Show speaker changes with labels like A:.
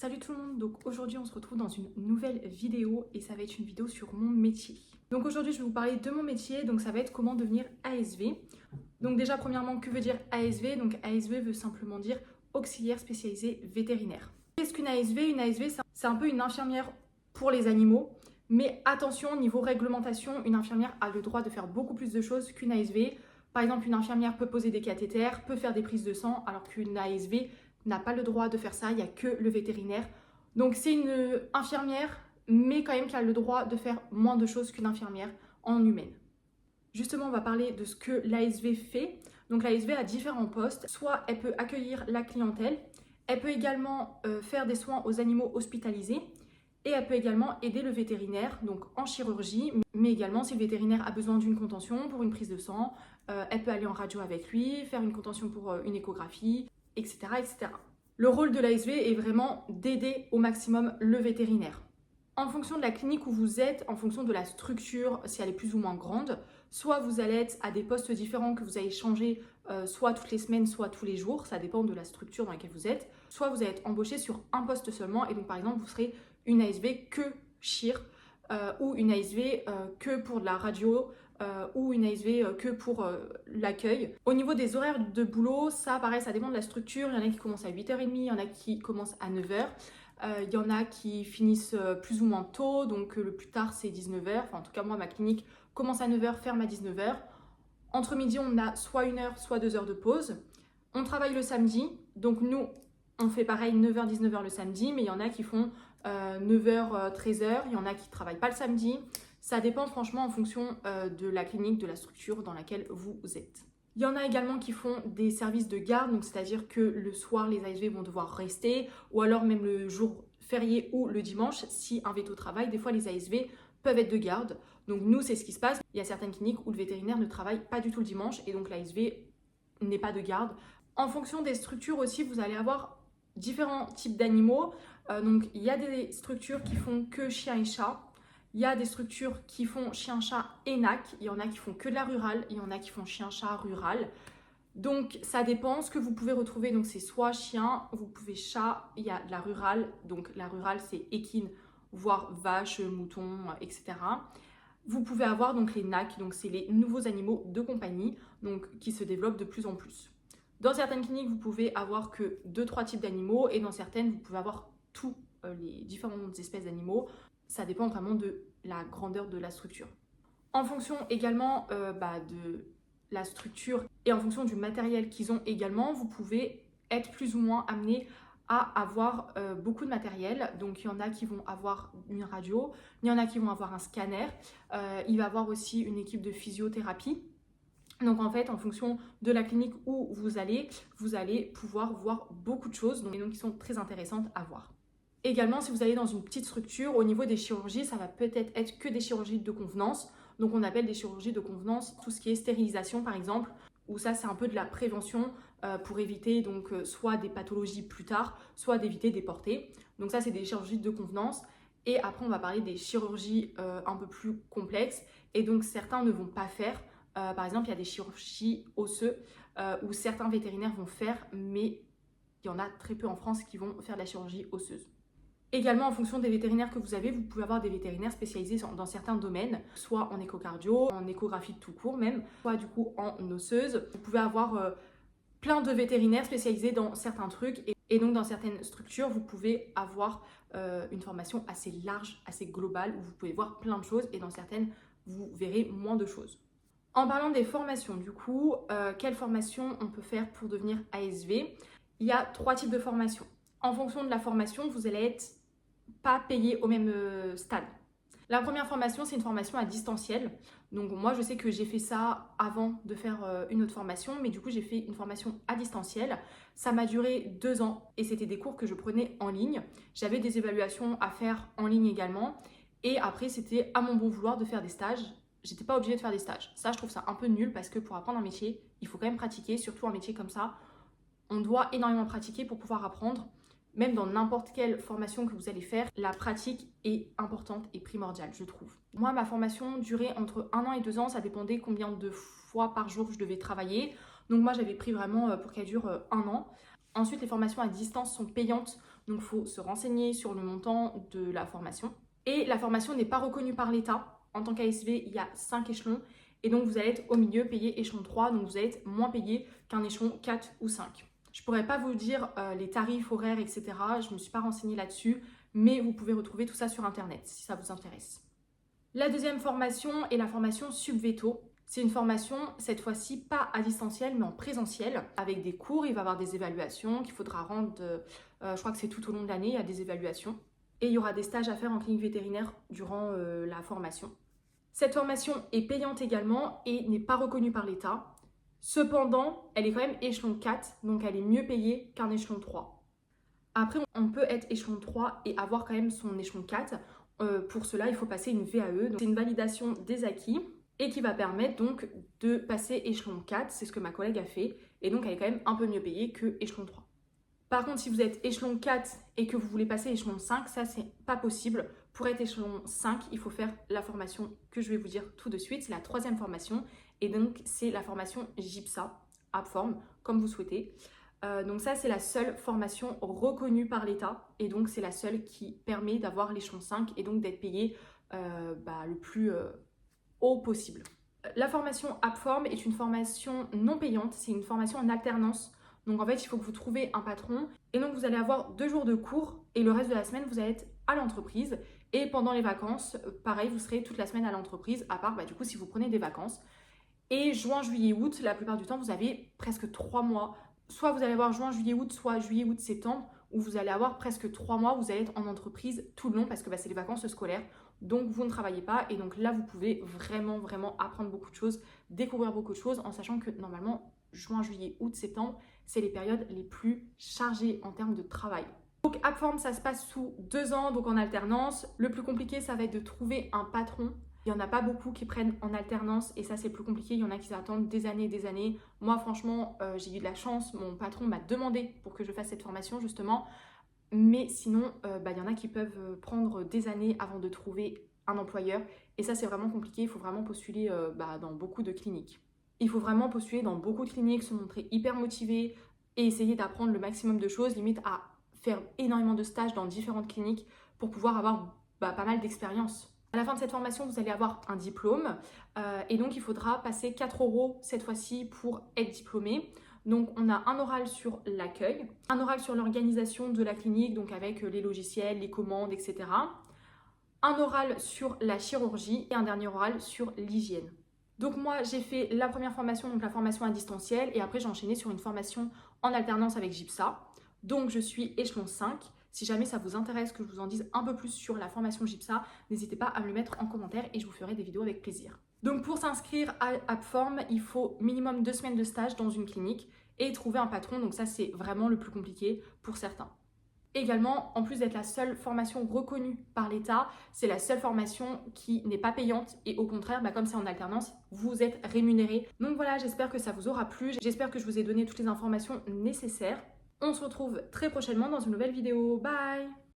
A: Salut tout le monde, donc aujourd'hui on se retrouve dans une nouvelle vidéo et ça va être une vidéo sur mon métier. Donc aujourd'hui je vais vous parler de mon métier, donc ça va être comment devenir ASV. Donc déjà premièrement, que veut dire ASV? Donc ASV veut simplement dire auxiliaire spécialisé vétérinaire. Qu'est-ce qu'une ASV? Une ASV c'est un peu une infirmière pour les animaux, mais attention, niveau réglementation, une infirmière a le droit de faire beaucoup plus de choses qu'une ASV. Par exemple, une infirmière peut poser des cathéters, peut faire des prises de sang, alors qu'une ASV n'a pas le droit de faire ça, il n'y a que le vétérinaire. Donc c'est une infirmière, mais quand même qui a le droit de faire moins de choses qu'une infirmière en humaine. Justement, on va parler de ce que l'ASV fait. Donc l'ASV a différents postes. Soit elle peut accueillir la clientèle, elle peut également faire des soins aux animaux hospitalisés, et elle peut également aider le vétérinaire, donc en chirurgie, mais également si le vétérinaire a besoin d'une contention pour une prise de sang, elle peut aller en radio avec lui, faire une contention pour une échographie, etc., etc. Le rôle de l'ASV est vraiment d'aider au maximum le vétérinaire. En fonction de la clinique où vous êtes, en fonction de la structure, si elle est plus ou moins grande, soit vous allez être à des postes différents que vous allez changer soit toutes les semaines, soit tous les jours, ça dépend de la structure dans laquelle vous êtes, soit vous allez être embauché sur un poste seulement et donc par exemple vous serez une ASV que chir ou une ASV que pour de la radio ou une ASV que pour l'accueil. Au niveau des horaires de boulot, ça pareil, ça dépend de la structure. Il y en a qui commencent à 8h30, il y en a qui commencent à 9h. Il y en a qui finissent plus ou moins tôt, donc le plus tard c'est 19h. Enfin, en tout cas, moi, ma clinique commence à 9h, ferme à 19h. Entre midi, on a soit 1h, soit 2 heures de pause. On travaille le samedi, donc nous, on fait pareil 9h, 19h le samedi, mais il y en a qui font 9h, 13h. Il y en a qui ne travaillent pas le samedi. Ça dépend franchement en fonction de la clinique, de la structure dans laquelle vous êtes. Il y en a également qui font des services de garde, donc c'est-à-dire que le soir, les ASV vont devoir rester, ou alors même le jour férié ou le dimanche, si un veto travaille, des fois les ASV peuvent être de garde. Donc nous, c'est ce qui se passe. Il y a certaines cliniques où le vétérinaire ne travaille pas du tout le dimanche, et donc l'ASV n'est pas de garde. En fonction des structures aussi, vous allez avoir différents types d'animaux. Donc il y a des structures qui font que chien et chat. Il y a des structures qui font chien-chat et NAC, il y en a qui font que de la rurale, il y en a qui font chien-chat rural. Donc ça dépend, ce que vous pouvez retrouver, donc c'est soit chien, vous pouvez chat, il y a de la rurale, donc la rurale c'est équine, voire vache, mouton, etc. Vous pouvez avoir donc les NAC, donc c'est les nouveaux animaux de compagnie, donc qui se développent de plus en plus. Dans certaines cliniques, vous pouvez avoir que 2-3 types d'animaux et dans certaines, vous pouvez avoir tous les différentes espèces d'animaux. Ça dépend vraiment de la grandeur de la structure. En fonction également de la structure et en fonction du matériel qu'ils ont également, vous pouvez être plus ou moins amené à avoir beaucoup de matériel. Donc il y en a qui vont avoir une radio, il y en a qui vont avoir un scanner, il va y avoir aussi une équipe de physiothérapie. Donc en fait, en fonction de la clinique où vous allez pouvoir voir beaucoup de choses donc qui sont très intéressantes à voir. Également, si vous allez dans une petite structure, au niveau des chirurgies, ça va peut-être être que des chirurgies de convenance. Donc on appelle des chirurgies de convenance tout ce qui est stérilisation par exemple, où ça c'est un peu de la prévention pour éviter donc soit des pathologies plus tard, soit d'éviter des portées. Donc ça c'est des chirurgies de convenance. Et après on va parler des chirurgies un peu plus complexes et donc certains ne vont pas faire. Par exemple, il y a des chirurgies osseuses où certains vétérinaires vont faire, mais il y en a très peu en France qui vont faire de la chirurgie osseuse. Également, en fonction des vétérinaires que vous avez, vous pouvez avoir des vétérinaires spécialisés dans certains domaines, soit en échocardio, en échographie tout court même, soit du coup en osseuse. Vous pouvez avoir plein de vétérinaires spécialisés dans certains trucs et donc dans certaines structures, vous pouvez avoir une formation assez large, assez globale, où vous pouvez voir plein de choses et dans certaines, vous verrez moins de choses. En parlant des formations, du coup, quelle formation on peut faire pour devenir ASV? Il y a 3 types de formations. En fonction de la formation, vous allez être pas payé au même stade. La première formation, c'est une formation à distanciel. Donc moi, je sais que j'ai fait ça avant de faire une autre formation, mais du coup, j'ai fait une formation à distanciel. Ça m'a duré 2 ans et c'était des cours que je prenais en ligne. J'avais des évaluations à faire en ligne également. Et après, c'était à mon bon vouloir de faire des stages. J'étais pas obligée de faire des stages. Ça, je trouve ça un peu nul parce que pour apprendre un métier, il faut quand même pratiquer, surtout un métier comme ça. On doit énormément pratiquer pour pouvoir apprendre. Même dans n'importe quelle formation que vous allez faire, la pratique est importante et primordiale, je trouve. Moi, ma formation durait entre 1 an et 2 ans, ça dépendait combien de fois par jour je devais travailler. Donc moi, j'avais pris vraiment pour qu'elle dure 1 an. Ensuite, les formations à distance sont payantes. Donc il faut se renseigner sur le montant de la formation. Et la formation n'est pas reconnue par l'État. En tant qu'ASV, il y a 5 échelons. Et donc vous allez être au milieu, payé échelon 3. Donc vous allez être moins payé qu'un échelon 4 ou 5. Je ne pourrais pas vous dire les tarifs horaires, etc. Je ne me suis pas renseignée là-dessus. Mais vous pouvez retrouver tout ça sur Internet si ça vous intéresse. La deuxième formation est la formation Subveto. C'est une formation, cette fois-ci, pas à distanciel, mais en présentiel, avec des cours. Il va y avoir des évaluations qu'il faudra rendre, je crois que c'est tout au long de l'année, il y a des évaluations. Et il y aura des stages à faire en clinique vétérinaire durant la formation. Cette formation est payante également et n'est pas reconnue par l'État. Cependant, elle est quand même échelon 4, donc elle est mieux payée qu'un échelon 3. Après, on peut être échelon 3 et avoir quand même son échelon 4. Pour cela, il faut passer une VAE. C'est une validation des acquis et qui va permettre donc de passer échelon 4. C'est ce que ma collègue a fait. Et donc, elle est quand même un peu mieux payée que échelon 3. Par contre, si vous êtes échelon 4 et que vous voulez passer échelon 5, ça, c'est pas possible. Pour être échelon 5, il faut faire la formation que je vais vous dire tout de suite. C'est la 3e formation. Et donc, c'est la formation GIPSA, AppForm, comme vous souhaitez. Donc ça, c'est la seule formation reconnue par l'État et donc c'est la seule qui permet d'avoir l'échelon 5 et donc d'être payé le plus haut possible. La formation AppForm est une formation non payante, c'est une formation en alternance. Donc en fait, il faut que vous trouviez un patron et donc vous allez avoir 2 jours de cours et le reste de la semaine, vous allez être à l'entreprise. Et pendant les vacances, pareil, vous serez toute la semaine à l'entreprise, à part du coup si vous prenez des vacances. Et juin, juillet, août, la plupart du temps, vous avez presque 3 mois. Soit vous allez avoir juin, juillet, août, soit juillet, août, septembre, où vous allez avoir presque 3 mois, vous allez être en entreprise tout le long parce que c'est les vacances scolaires. Donc vous ne travaillez pas et donc là vous pouvez vraiment apprendre beaucoup de choses, découvrir beaucoup de choses en sachant que normalement juin, juillet, août, septembre, c'est les périodes les plus chargées en termes de travail. Donc AppForm, ça se passe sous 2 ans, donc en alternance. Le plus compliqué, ça va être de trouver un patron. Il n'y en a pas beaucoup qui prennent en alternance et ça c'est plus compliqué, il y en a qui attendent des années et des années. Moi franchement j'ai eu de la chance, mon patron m'a demandé pour que je fasse cette formation justement. Mais sinon il y en a qui peuvent prendre des années avant de trouver un employeur et ça c'est vraiment compliqué, il faut vraiment postuler dans beaucoup de cliniques. Il faut vraiment postuler dans beaucoup de cliniques, se montrer hyper motivé et essayer d'apprendre le maximum de choses, limite à faire énormément de stages dans différentes cliniques pour pouvoir avoir pas mal d'expérience. À la fin de cette formation, vous allez avoir un diplôme et donc il faudra passer 4 oraux cette fois-ci pour être diplômé. Donc on a un oral sur l'accueil, un oral sur l'organisation de la clinique, donc avec les logiciels, les commandes, etc. Un oral sur la chirurgie et un dernier oral sur l'hygiène. Donc moi j'ai fait la première formation, donc la formation à distanciel et après j'ai enchaîné sur une formation en alternance avec GIPSA. Donc je suis échelon 5. Si jamais ça vous intéresse que je vous en dise un peu plus sur la formation GIPSA, n'hésitez pas à me le mettre en commentaire et je vous ferai des vidéos avec plaisir. Donc pour s'inscrire à AppForm, il faut minimum 2 semaines de stage dans une clinique et trouver un patron. Donc ça c'est vraiment le plus compliqué pour certains. Également, en plus d'être la seule formation reconnue par l'État, c'est la seule formation qui n'est pas payante et au contraire, comme c'est en alternance, vous êtes rémunéré. Donc voilà, j'espère que ça vous aura plu, j'espère que je vous ai donné toutes les informations nécessaires. On se retrouve très prochainement dans une nouvelle vidéo. Bye!